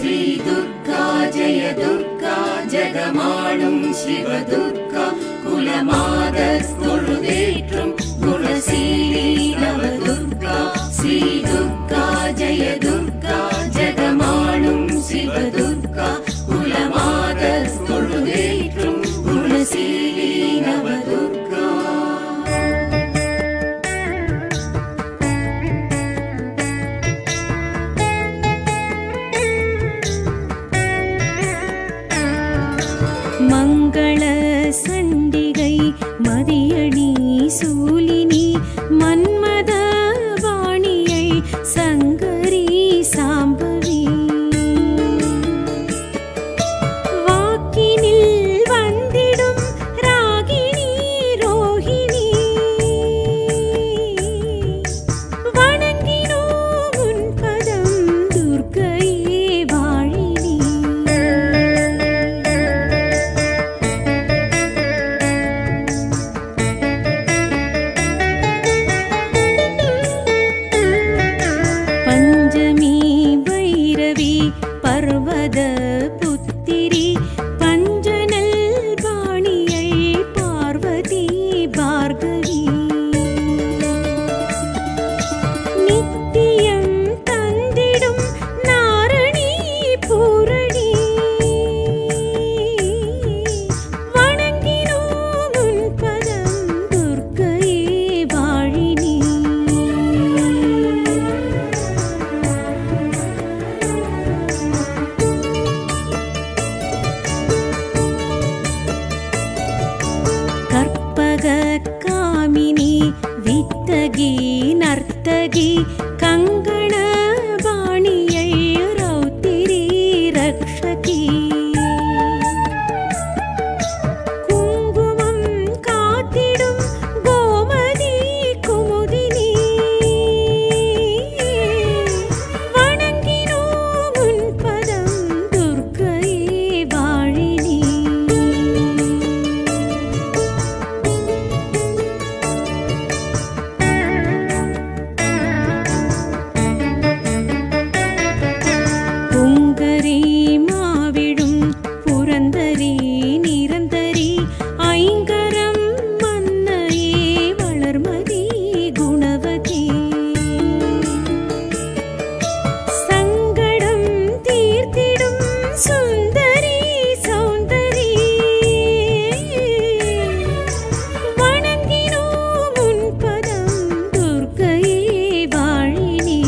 ஸ்ரீ துர்கா ஜெய துர்கா ஜெகமாளும் சிவதுர்கா குலமாத தொழுதேற்றும் குணசீலி நவதுர்கா ஸ்ரீ துர்கா ஜெய துர்கா ஜெகமாளும் சிவதுர்கா குலமாத தொழுதேற்றும் குணசீலி நவதுர்கா. மங்கள சண்டிகை மதியணி சூலினி மன்மத வாணியை சங்கரி சாம்பவி வாக்கினில் வந்திடும் ராகினி ரோஹிணி வணங்கினோம் உன் பதம் துர்க்கையே வாழினி. பஞ்சமி பைரவி பர்வத புத்திரி பஞ்சனல் பாணியை பார்வதி பார்கவி நித்தியம் தந்திடும் நாரணி பூரணி வணங்கினோம் உன் பதம் துர்க்கையே வாழினி. கற்பக காமினி வித்தகி நர்த்தகி கங்கண பாணியை ரௌத்திரி ரக்ஷகி குங்குமம் காத்திடும் கோமதி குமுதினி வணங்கினோம் உன் பதம் துர்க்கையே வாழினி. பொங்கரி மாவிடும் புரந்தரி நிரந்தரி ஐங்கரம் மன்னையே வளர்மதி குணவதி சங்கடம் தீர்த்திடும் சுந்தரி சௌந்தரி வணங்கினோம் உன் பதம் துர்க்கையே வாழினி.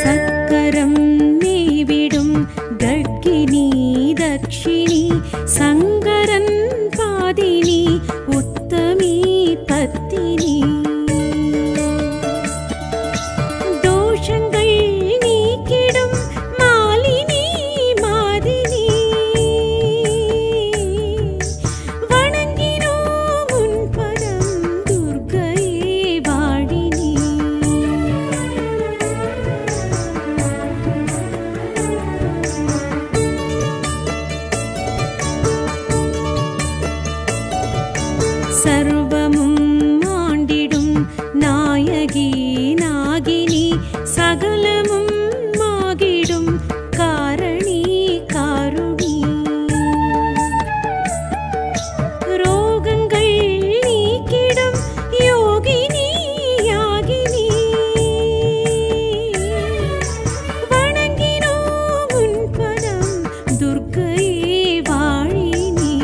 சக்கரம் மேவிடும் கட்கினி தக்ஷிணி சங்கரன் பாதினி உத்தமி பத்தினி தோஷங்கள் நீக்கிடும் மாலினி மாதினி வணங்கினோம் உன் பதம் துர்க்கையே வாழினி. சர்வமும் ஆண்டிடும் நாயகி நாகினி சகலமும் ஆகிடும் காரணி காருணி ரோகங்கள் நீக்கிடும் யோகினி யாகினி வணங்கினோம் உன் பதம் துர்க்கையே வாழினி.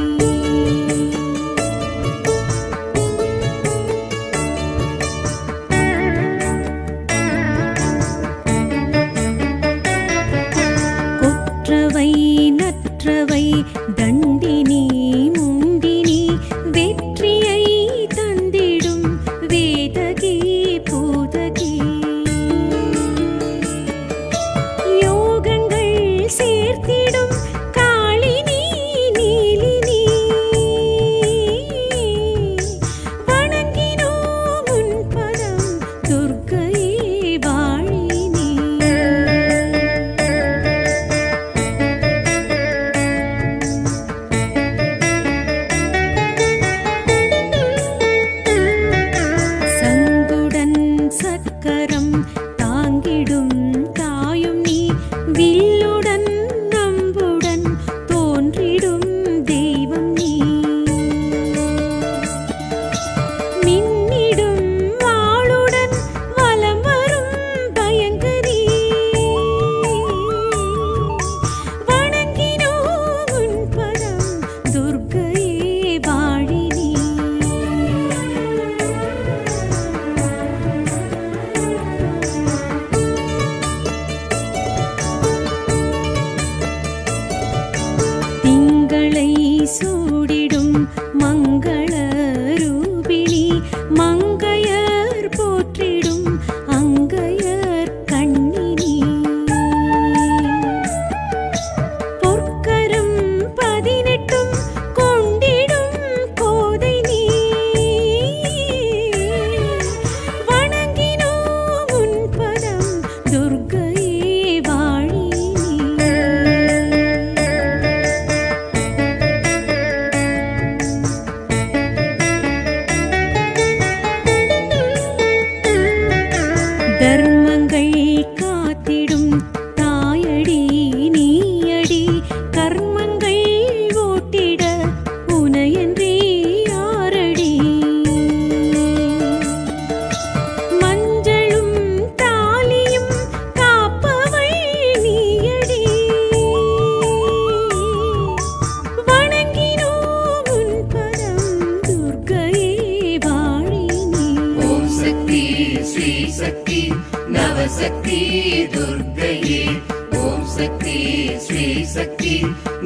சக்தி ஸ்ரீ சக்தி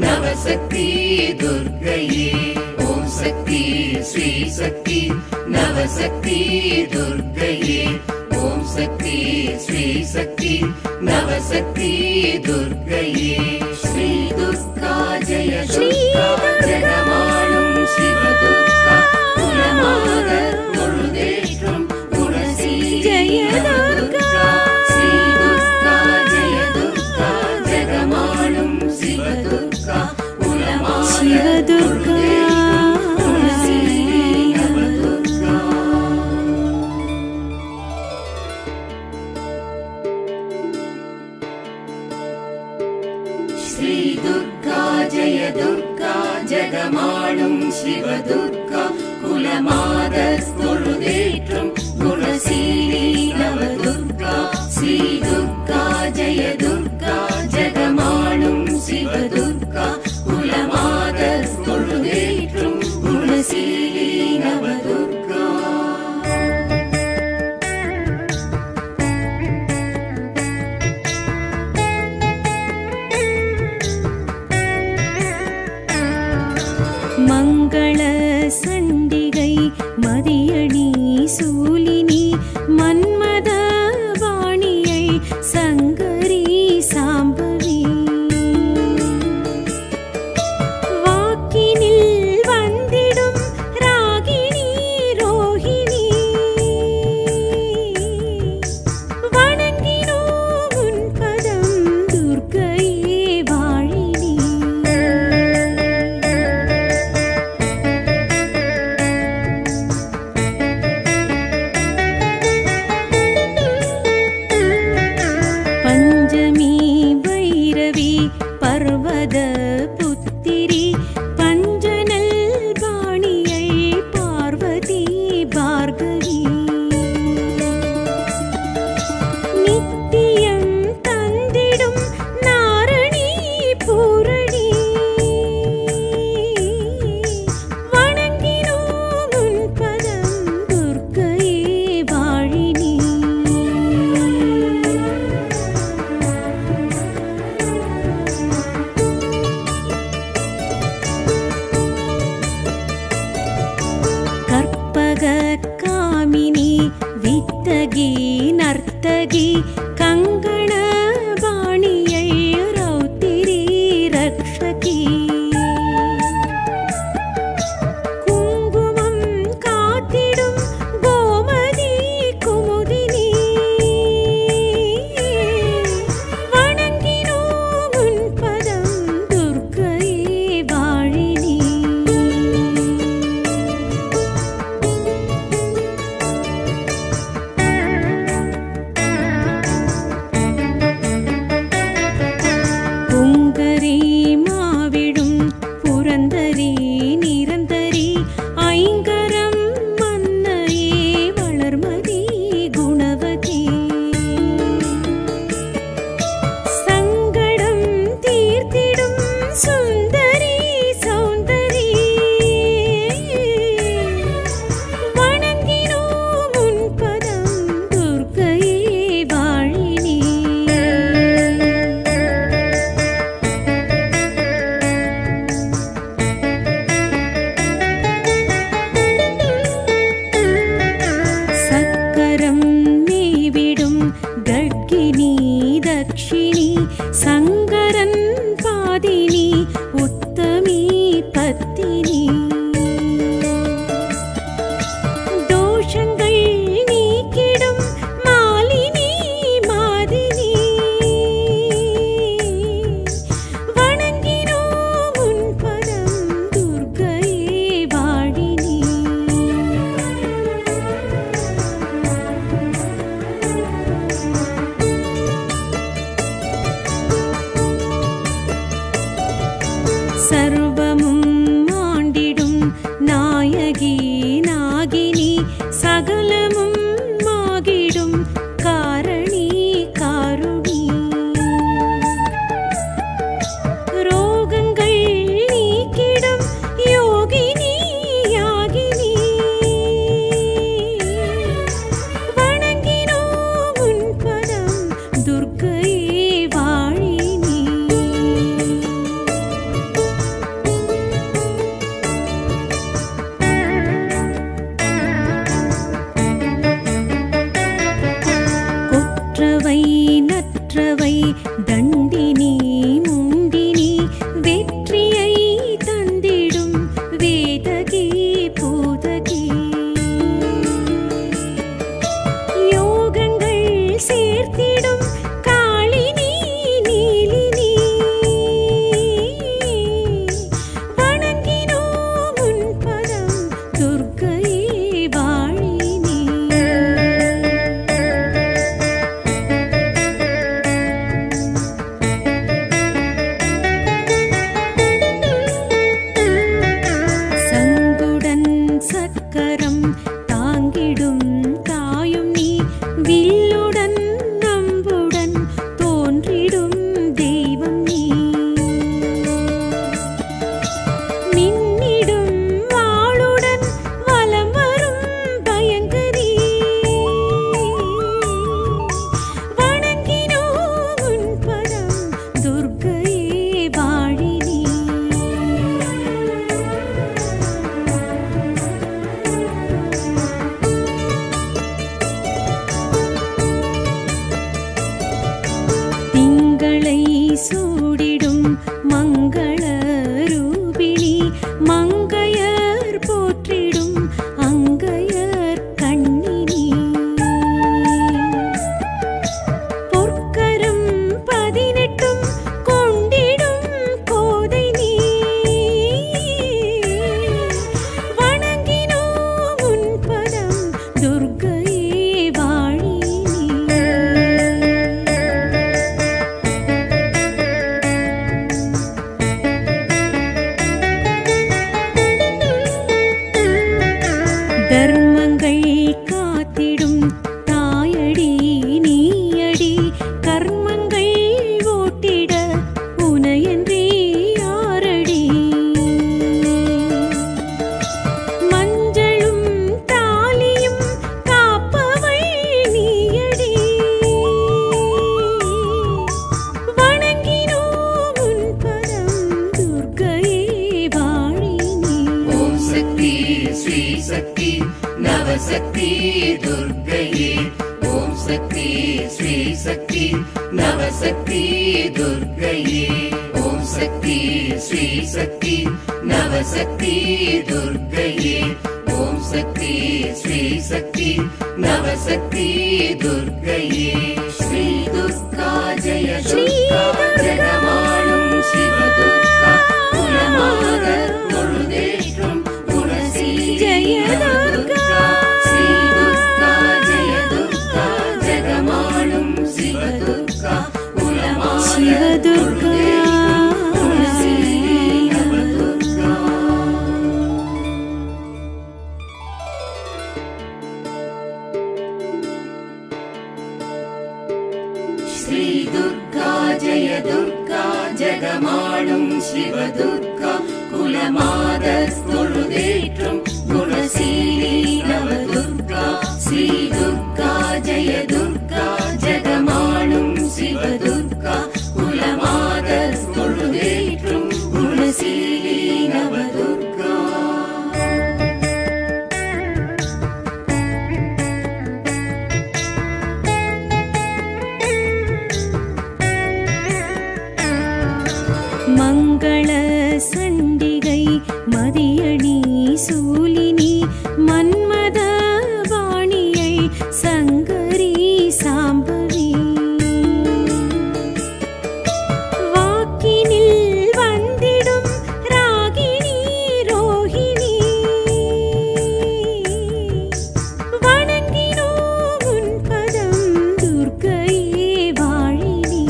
நவசக்தி துர்க்கையே ஓம் சக்தி ஸ்ரீ சக்தி நவசக்தி துர்க்கையே ஓம் சக்தி ஸ்ரீ சக்தி நவசக்தி துர்க்கையே ஸ்ரீ துர்கா ஜெய துர்கா ஜெகமாளும் சிவதுர்கா குலமாக தொழுதேற்றும் குணசீலி ஜெய நவதுர்கா ஸ்ரீ துர்கா ஜெய துர்கா ஜெகமாளும் சிவதுர்கா குலமாக சிவதுர்கா குணசீலி நவதுர்கா ஸ்ரீ துர்கா ஜெய துர்கா ஜெகமாளும் சிவதுர்கா குலமாத தொழுதேற்றும் குணசீலி நவதுர்கா ஸ்ரீ துர்கா ஜெய துர்கா ஜெகமாளும் சிவதுர்கா குலமாத தொழுதேற்றும் குணசீலி நவதுர்கா மங்கள சண்டிகை மதியணி சூலினி மன்மத வாணியை சங்கரி சாம்பவி வாக்கினில் வந்திடும் ராகினி ரோஹிணி வணங்கினோம் உன் பதம் துர்க்கையே வாழினி பஞ்சமி பைரவி பர்வத புத்திரி பஞ்சனல் வாணியை பார்வதி பார்கவி நித்தியம் தந்திடும் நாரணி பூரணி வணங்கினோம் உன் பதம் துர்க்கையே வாழினி கற்பக காமினி வித்தகி நர்த்தகி கங்கண வாணியை ரௌத்திரி ரக்ஷகி குங்குமம் காத்திடும் கோமதி குமுதினி வணங்கினோம் உன் பதம் துர்க்கையே வாழினி பொங்கரி மாவிடும் புரந்தரி நிரந்தரி ஐங்கரம் மன்னையே வளர்மதி குணவதி சங்கடம் தீர்த்திடும் சுந்தரி சௌந்தரி வணங்கினோம் உன் பதம் துர்க்கையே வாழினி சக்கரம் நீவிடும் கட்கினி தக்ஷிணி சங்கரன் பாதினி உத்தமி பத்தினி தோஷங்கள் நீக்கிடும் மாலினி மாதினி வணங்கினோம் உன் பதம் துர்க்கையே வாழினி சர்வமும் ஆண்டிடும் நாயகி நாகினி சகலமும் ஆகிடும் காரணி காருணி ரோகங்கள் நீக்கிடும் யோகினி யாகினி வணங்கினோம் உன் பதம் துர்க்கையே வாழினி சக்தி துர்க்கையே ஓம் சக்தி ஸ்ரீ சக்தி நவசக்தி துர்க்கையே ஓம் சக்தி ஸ்ரீ சக்தி நவசக்தி துர்க்கையே ஓம் சக்தி ஸ்ரீ சக்தி நவசக்தி துர்க்கையே ஸ்ரீ துர்கா ஜெய துர்கா ஜெகமாளும் சிவதுர்கா குலமாத தொழுதேற்றும் குணசீலி ஜெய நவதுர்கா ஸ்ரீ துர்கா ஜெய துர்கா ஜெகமாளும் சிவதுர்கா குலமாத சிவதுர்கா தொழுதேற்றும் குணசீலி நவதுர்கா ஸ்ரீ துர்கா ஜெய துர்கா ஜெகமாளும் சிவதுர்கா குலமாத தொழுதேற்றும் குணசீலி நவதுர்கா ஸ்ரீ துர்கா ஜெய துர்கா ஜெகமாளும் சிவதுர்கா குலமாத தொழுதேற்றும் குணசீலி நவதுர்கா மங்கள சண்டிகை மதியணி சூலினி மன்மத வாணியை சங்கரி சாம்பவி வாக்கினில் வந்திடும் ராகினி ரோஹிணி வணங்கினோம் உன் பதம் துர்க்கையே வாழினி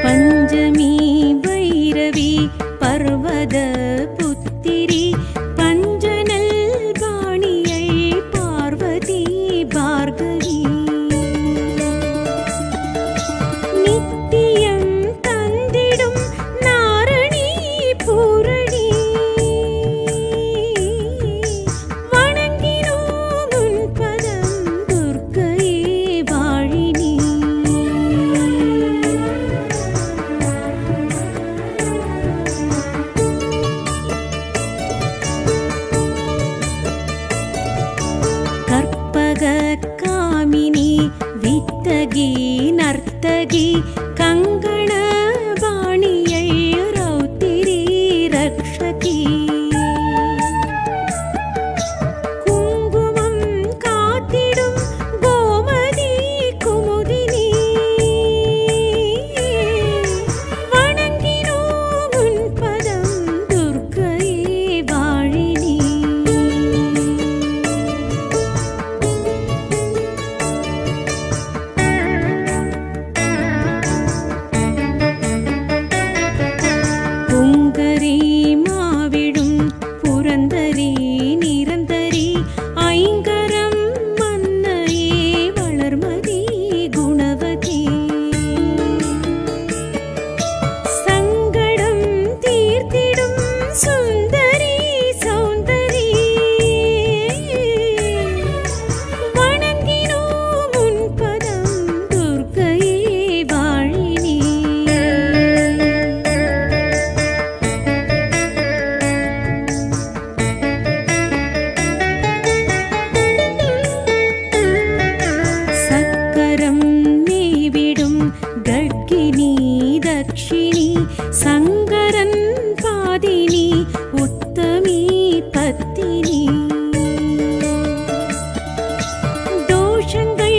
பஞ்சமி பைரவி பர்வத புத்திரி பஞ்சனல் பாணியை பார்வதி பார்கவி நித்தியம் தந்திடும் நாரணி பூரணி வணங்கினோம் உன் பதம் துர்க்கையே வாழினி கற்பக காமினி வித்தகி நர்த்தகி கங்கண வாணியை ரௌத்திரி ரக்ஷகி குங்குமம் காத்திடும் கோமதி குமுதினி வணங்கினோம் உன் பதம் துர்க்கையே வாழினி பொங்கரி மாவிடும் புரந்தரி நிரந்தரி ஐங்கரம் மன்னையே வளர்மதி குணவதி சங்கடம் தீர்த்திடும் சுந்தரி சௌந்தரி வணங்கினோம் உன் பதம் துர்க்கையே வாழினி சக்கரம் நீவிடும் கட்கினி தக்ஷிணி சங்கரன் பாதினி உத்தமி பத்தினி தோஷங்கள்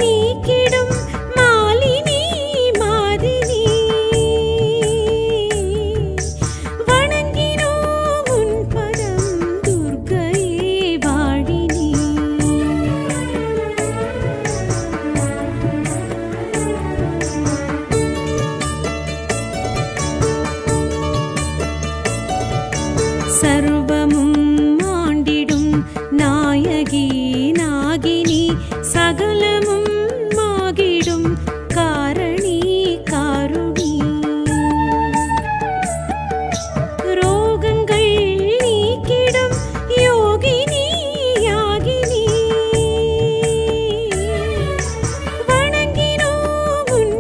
நீக்கிடும் மாலினி மாதினி வணங்கினோம் உன் பதம் துர்க்கையே வாழினி சர்வமும் ஆண்டிடும் நாயகி நாகினி சகலமும் ஆகிடும் காரணி காருணி ரோகங்கள் நீக்கிடும் யோகினி யாகினி வணங்கினோம் உன்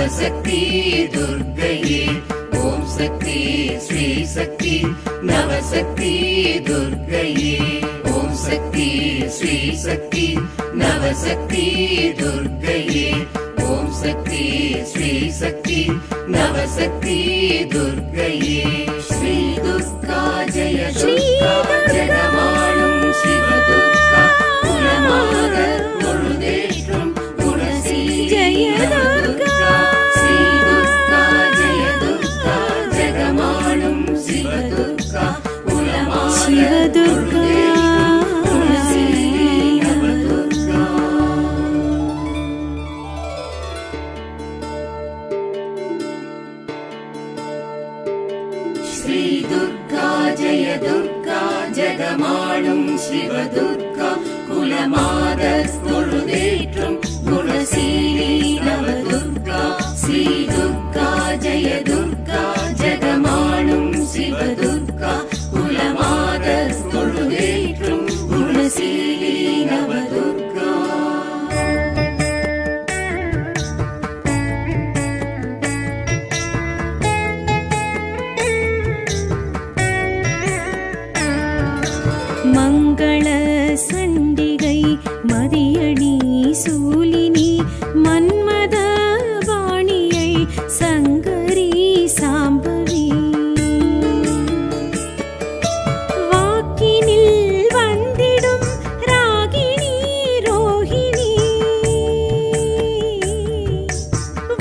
நவசக்தி துர்க்கையே ஓம் சக்தி ஸ்ரீ சக்தி நவசக்தி துர்க்கையே ஓம் சக்தி ஸ்ரீ சக்தி நவசக்தி துர்க்கையே ஓம் சக்தி ஸ்ரீ சக்தி நவசக்தி துர்க்கையே ஸ்ரீ துர்கா ஜெய துர்கா ஜெகமாளும் சிவதுர்கா குலமாக தொழுதேற்றும் குணசீலி நவதுர்கா ஸ்ரீ துர்கா ஜெய துர்கா ஜெகமாளும் சிவதுர்கா குலமாக தொழுதேற்றும் குணசீலி நவதுர்கா ஸ்ரீ துர்கா ஜெய துர்கா ஜெகமாளும் சிவதுர்கா குலமாத தொழுதேற்றும் குணசீலி நவதுர்கா ஸ்ரீ துர்கா ஜெய துர்கா ஜெகமாளும் சிவதுர்கா குலமாத தொழுதேற்றும் குணசீலி நவதுர்கா மங்கள சண்டிகை மதியணி சூலினி மன்மத வாணியை சங்கரி சாம்பவி வாக்கினில் வந்திடும் ராகினி ரோஹிணி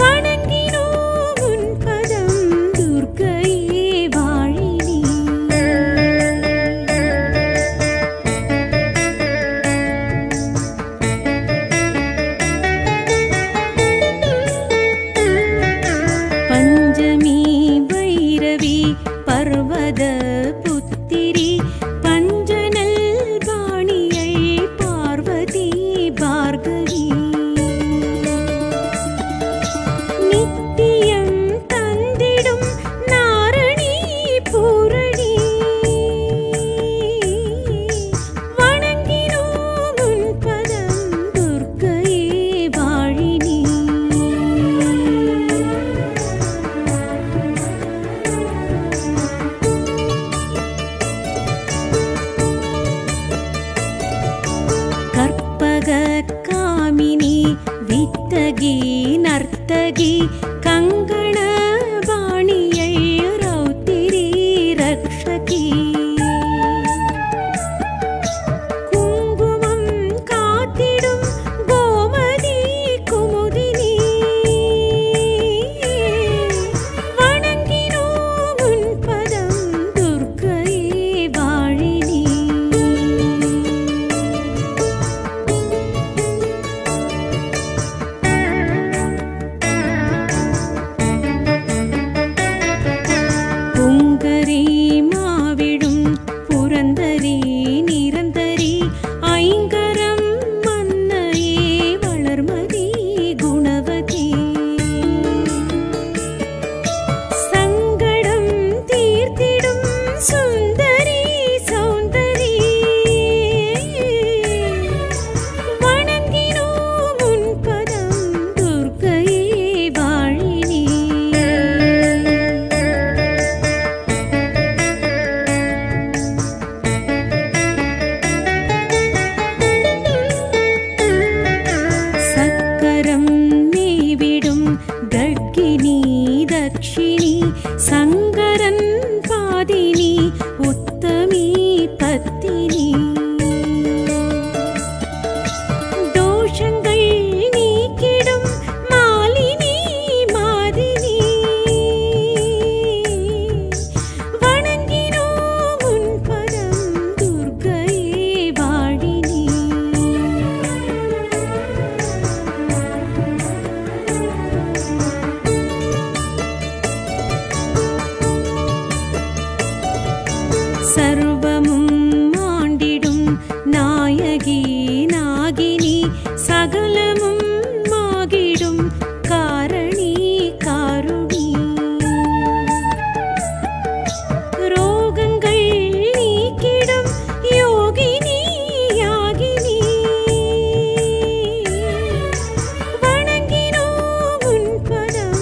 வணங்கினோம் உன் பதம் துர்க்கையே வாழினி பஞ்சமி பைரவி பர்வத புத்திரி பஞ்சனல் பாணியை பார்வதி பார்கவி நித்தியம் தந்திடும் நாரணி பூரணி வணங்கினோம் உன் பதம் துர்க்கையே வாழினி கற்பக காமினி வித்தகி நர்த்தகி கங்கண பாணியை ரௌத்திரி ரக்ஷகி குங்குமம் காத்திடும் கோமதி குமுதினி வணங்கினோம் உன் பதம் துர்க்கையே வாழினி புங்கரி மாவிடும் புரந்தரி நிரந்தரி ஐங்கரம் மன்னையே வளர்மதி குணவதி சங்கடம் தீர்த்திடும் சுந்தரி சௌந்தரி வணங்கினோம் உன் பதம் துர்க்கையே வாழினி சக்கரம் நீவிடும் கட்கினி தக்ஷிணி சங்கரன் பாதினி உத்தமி பத்தினி தோஷங்கள் நீக்கிடும் மாலினி மாதினி வணங்கினோம் உன் பதம் துர்க்கையே வாழினி சர்வமும் ஆண்டிடும் நாயகி நாகினி சகலமும் ஆகிடும் காரணி காருணி ரோகங்கள் நீக்கிடும் யோகினி யாகினி வணங்கினோம் உன் பதம்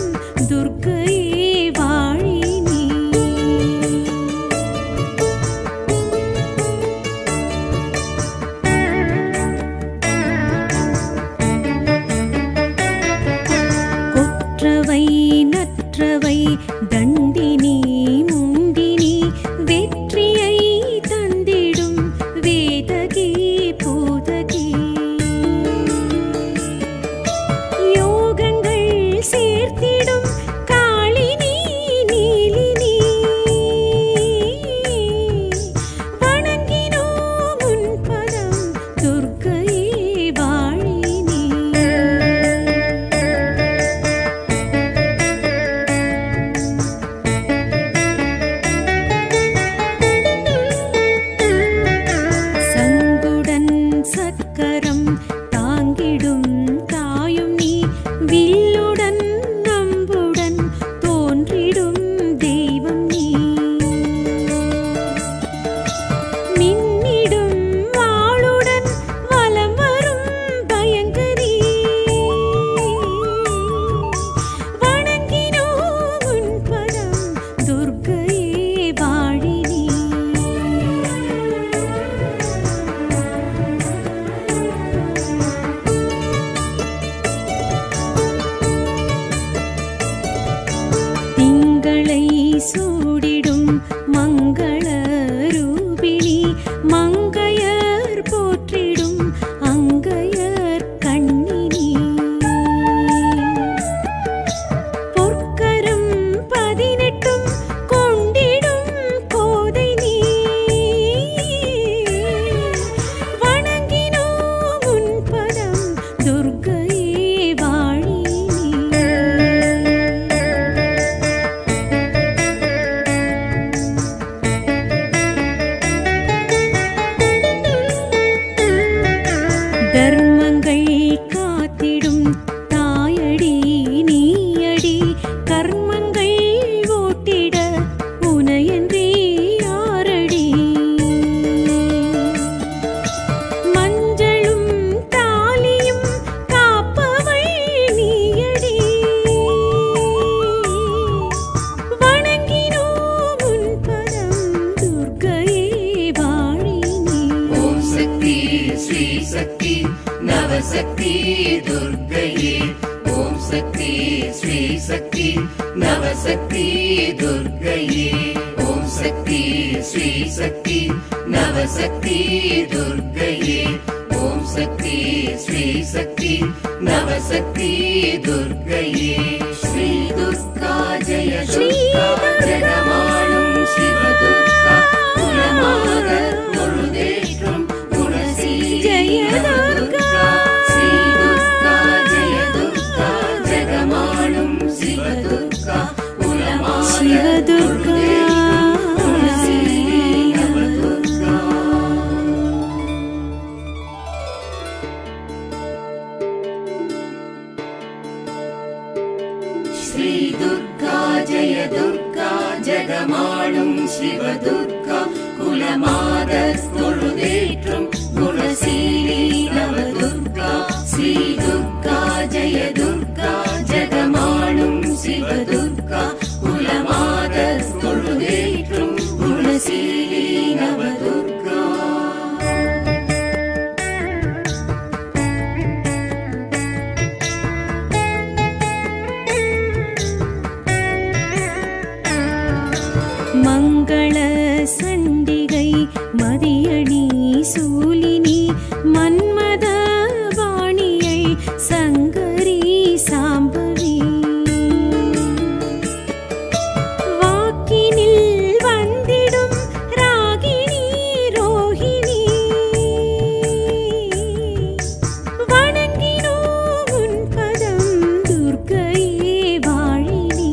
தர்மங்கள் காத்திடும் தாயடி நீயடி கர்மங்கள் ஓட்டிட உனையன்றி யாரடி மஞ்சளும் தாலியும் காப்பவள் நீயடி வணங்கினோம் உன் பதம் துர்க்கையே வாழினி ஓம் சக்தி ஸ்ரீ சக்தி நவசக்தி துர்க்கையே ஓம் சக்தி ஸ்ரீ சக்தி நவசக்தி துர்க்கையே ஓம் சக்தி ஸ்ரீ சக்தி நவசக்தி துர்க்கையே ஓம் சக்தி ஸ்ரீ சக்தி நவசக்தி துர்க்கையே ஸ்ரீ துர்கா ஜெய துர்கா ஜெகமாளும் சிவ துர்கா குலமாக பொழுதேற்றும் குணசீலி ஜெய நவதுர்கா ஸ்ரீ துர்கா ஜெய துர்கா ஜெகமாளும் சிவ துர்கா குலமாக சிவதுர்கா குணசீலி நவதுர்கா ஸ்ரீ துர்கா ஜெய துர்கா ஜெகமாளும் சிவ துர்கா குலமாத தொழுதேற்றும் குணசீலி நவதுர்கா ஸ்ரீ துர்கா ஜெய துர்கா ஜெகமாளும் சிவ துர்கா குலமாத தொழுதேற்றும் குணசீலி நவதுர்கா மங்கள சண்டிகை மதியணி சூலினி மன்மத வாணியை சங்கரி சாம்பவி வாக்கினில் வந்திடும் ராகினி ரோஹிணி வணங்கினோம் உன் பதம் துர்க்கையே வாழினி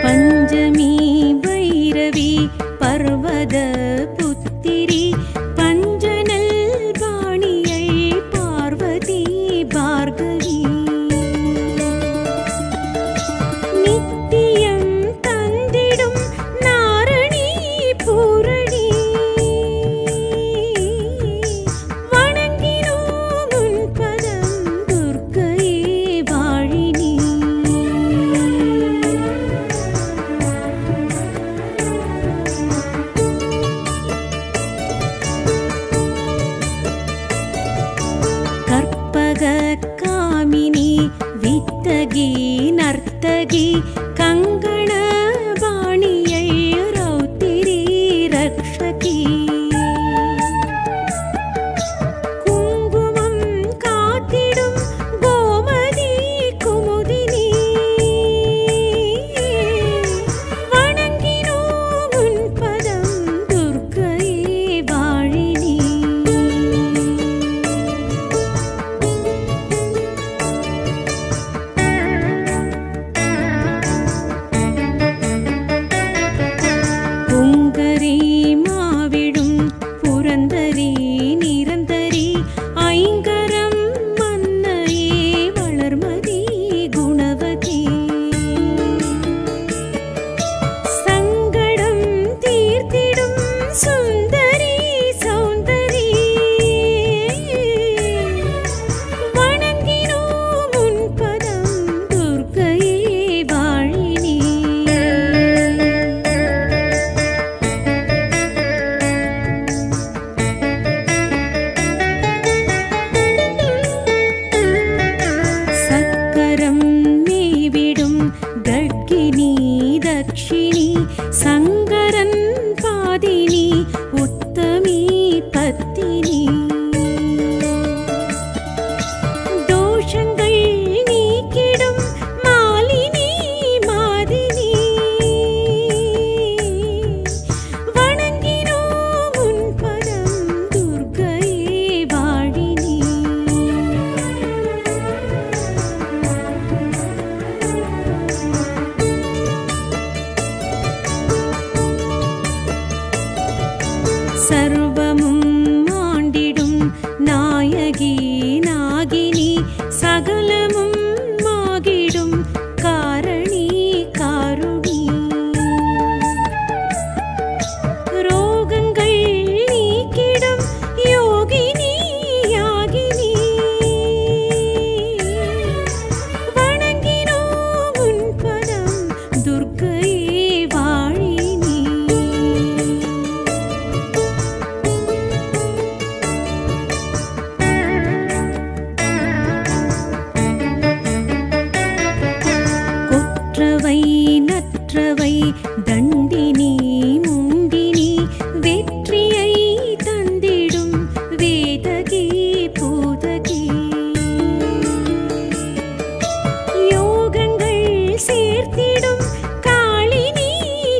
பஞ்சமி பைரவி பர்வத புத்திரி பஞ்சனல் வாணியை பார்வதி பார்கவி நித்தியம் தந்திடும் நாரணி பூரணி வணங்கினோம் உன் பதம் துர்க்கையே வாழினி கற்பக காமினி வித்தகி நர்த்தகி கங்கண வாணியை ரௌத்திரி ரக்ஷகி குங்குமம் காத்திடும் கோமதி குமுதினி வணங்கினோம் உன் பதம் துர்க்கையே வாழினி சேர்த்திடும் காளினி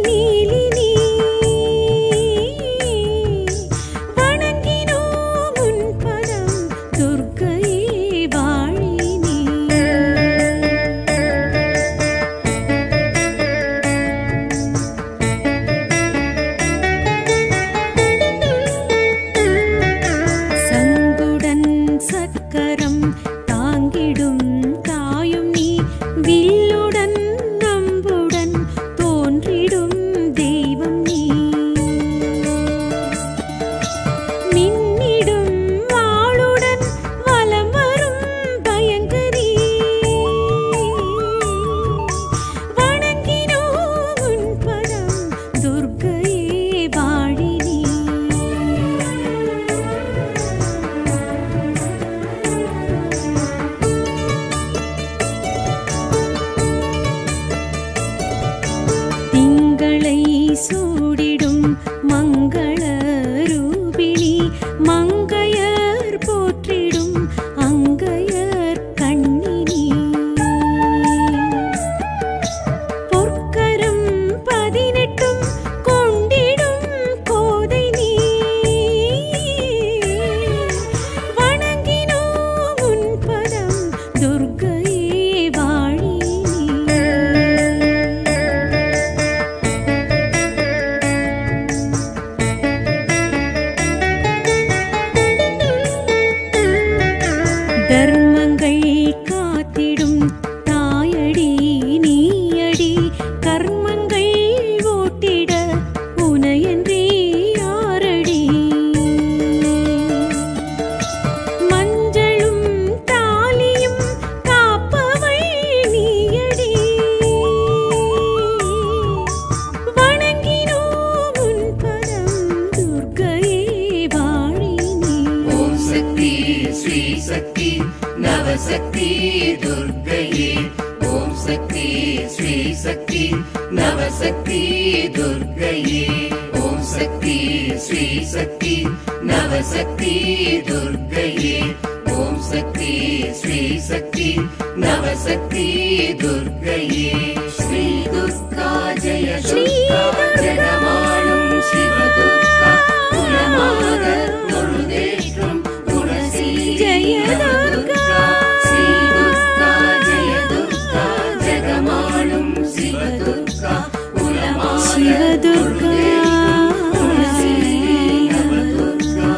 நீலினி வணங்கினோம் உன் பதம் துர்க்கையே வாழினி சங்குடன் சக்கரம் தாங்கிடும் தாயும் நீ வில்லுடன் நம்புடன் தோன்றிடும் தெய்வம் நீ மின்னிடும் வாளுடன் வலம் வரும் பயங்கரி வணங்கினோம் உன் பதம் துர்க்கையே வாழினி திங்களை சூடிடும் மங்கள ரூபிணி மங்கையர் போற்றிடும் அங்கையர் கண்ணினி பொற்கரம் 18 கொண்டிடும் கோதை நீ வணங்கினோம் உன் பதம் துர்க்கையே வாழினி தர்மங்கள் காத்திடும் தாயடி நீயடி கர்மங்கள் ஓட்டிட உனையன்றே யாரடி மஞ்சளும் தாலியும் காப்பவள் நீயடி வணங்கினோம் உன் பதம் துர்க்கையே வாழினி ஓம் சக்தி ஸ்ரீ சக்தி நவசக்தி துர்க்கையே ஓம் சக்தி ஸ்ரீ சக்தி நவசக்தி துர்க்கையே ஓம் சக்தி ஸ்ரீ சக்தி நவசக்தி துர்க்கையே ஓம் சக்தி ஸ்ரீ சக்தி நவசக்தி துர்க்கையே ஸ்ரீ துர்கா ஜெய துர்கா ஜெகமாளும் சிவ துர்கா குலமாக தொழுதேற்றும் குணசீலி ஜெய நவதுர்கா ஸ்ரீ துர்கா ஜெய துர்கா ஜெகமாளும் சிவ துர்கா குலமாக சிவதுர்கா தொழுதேற்றும் குணசீலி நவதுர்கா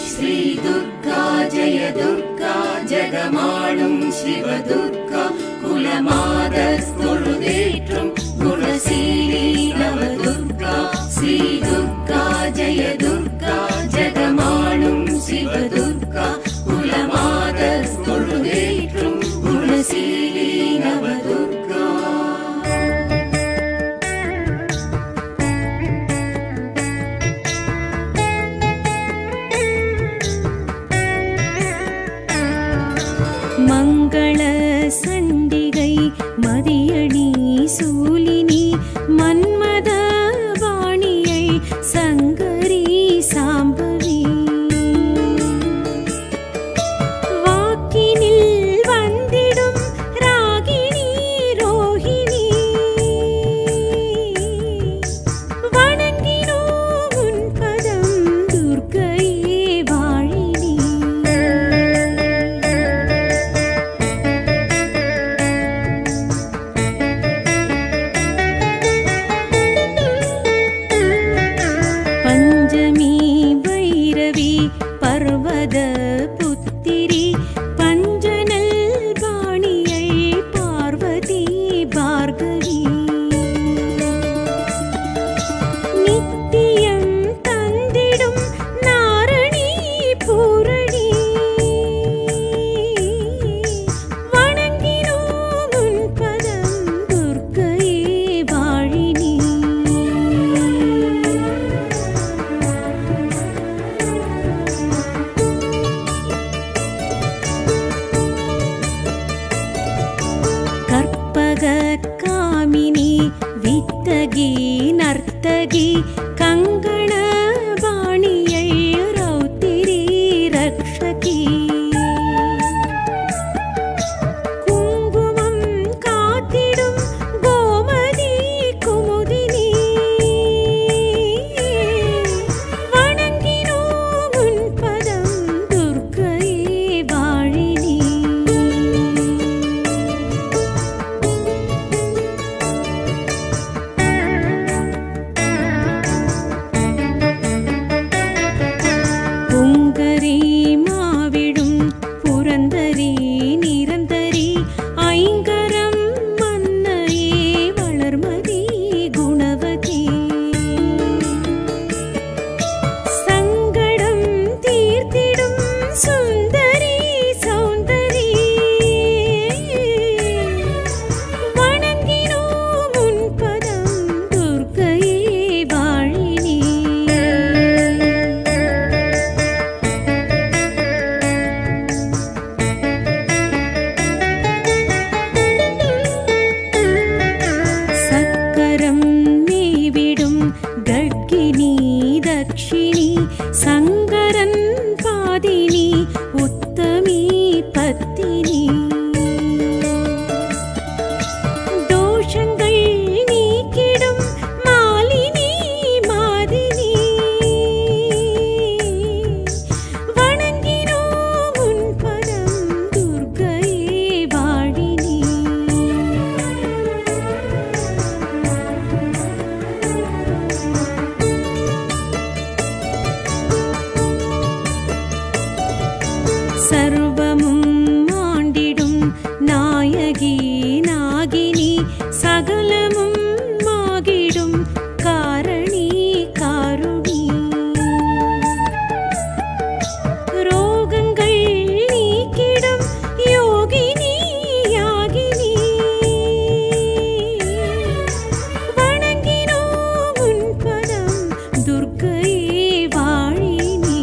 ஸ்ரீ துர்கா ஜெய துர்கா ஜெகமாளும் சிவ துர்கா குலமாத தொழுதேற்றும் குணசீலி நவதுர்கா ஸ்ரீ துர்கா ஜெய துர்கா ஜெகமாளும் சிவ துர்கா குலமாத தொழுதேற்றும் குணசீலி நவதுர்கா மங்கள சண்டிகை மதியணி சூலினி மன்மத வாணியை சங்கரி சாம்பவி வாக்கினில் வந்திடும் ராகினி ரோஹிணி வணங்கினோம் உன் பதம் துர்க்கையே வாழினி பஞ்சமி பைரவி பர்வத புத்திரி பஞ்சனல் பாணியை பார்வதி பார்கவி நித்தியம் தந்திடும் நாரணி பூரணி வணங்கினோம் உன் பதம் துர்க்கையே வாழினி சர்வமும் ஆண்டிடும் நாயகி நாகினி சகலமும் ஆகிடும் காரணி காருணி ரோகங்கள் நீக்கிடும் யோகினி யாகினி வணங்கினோம் உன் பதம் துர்க்கையே வாழினி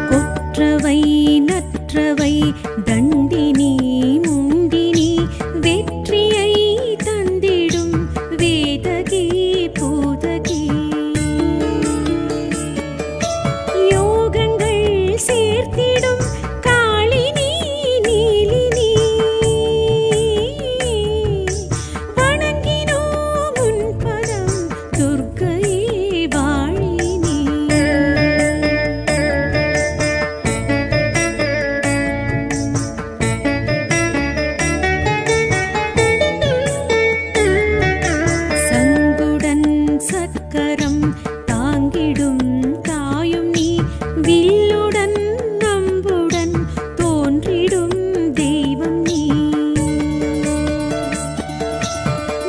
கொற்றவை நற்றவை தண்டினி முண்டினி வெற்றியை தந்திடும் வேதகி பூதகி யோகங்கள் சேர்த்திடும் காளினி நீலினி வணங்கினோம் உன் பதம் துர்க்கையே வாழினி சங்குடன் சக்கரம் தாங்கிடும் தாயும் நீ வில்லுடன் நம்புடன் தோன்றிடும் தெய்வம் நீ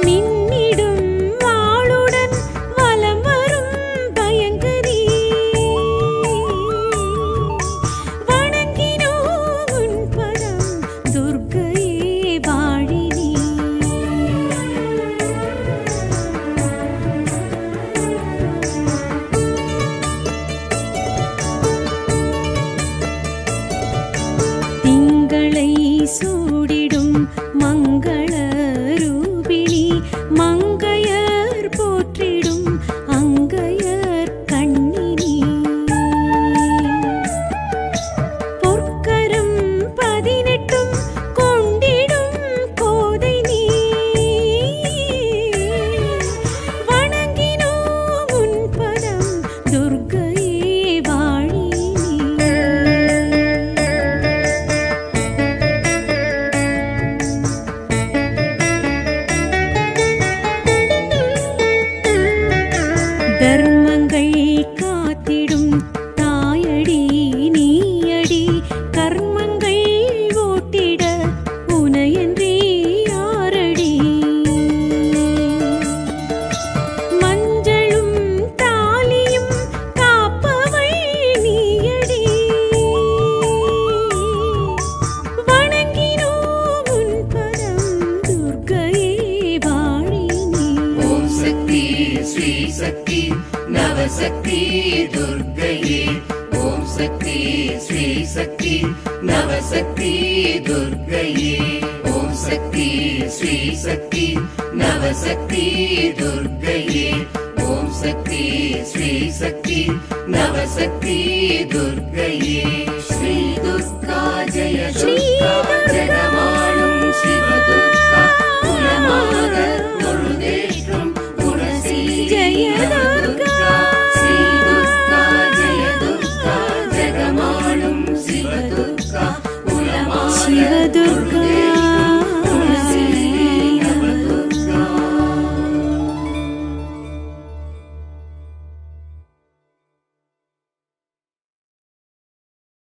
மின்னிடும் வாளுடன் வலம் வரும் பயங்கரி வணங்கினோம் உன் பதம் துர்க்கையே வாழினி திங்களை சூடிடும் மங்கள ரூபிணி மங்கையர் போற்றிடும் அங்கையர் கண்ணினி பொற்கரம் 18 கொண்டிடும் கோதை நீ வணங்கினோம் உன் பதம் துர்க்கையே வாழினி தர்மங்கள் காத்திடும் தாயடி நீயடி கர்மங்கள் ஓட்டிட உனையன்றி யாரடி மஞ்சளும் தாலியும் காப்பவள் நீயடி வணங்கினோம் உன் பதம் துர்க்கையே வாழினி ஓம் சக்தி ஸ்ரீ சக்தி நவசக்தி துர்க்கையே ஓம் சக்தி ஸ்ரீ சக்தி நவசக்தி துர்க்கையே ஓம் சக்தி ஸ்ரீ சக்தி நவசக்தி துர்க்கையே ஓம் சக்தி ஸ்ரீ சக்தி நவசக்தி துர்க்கையே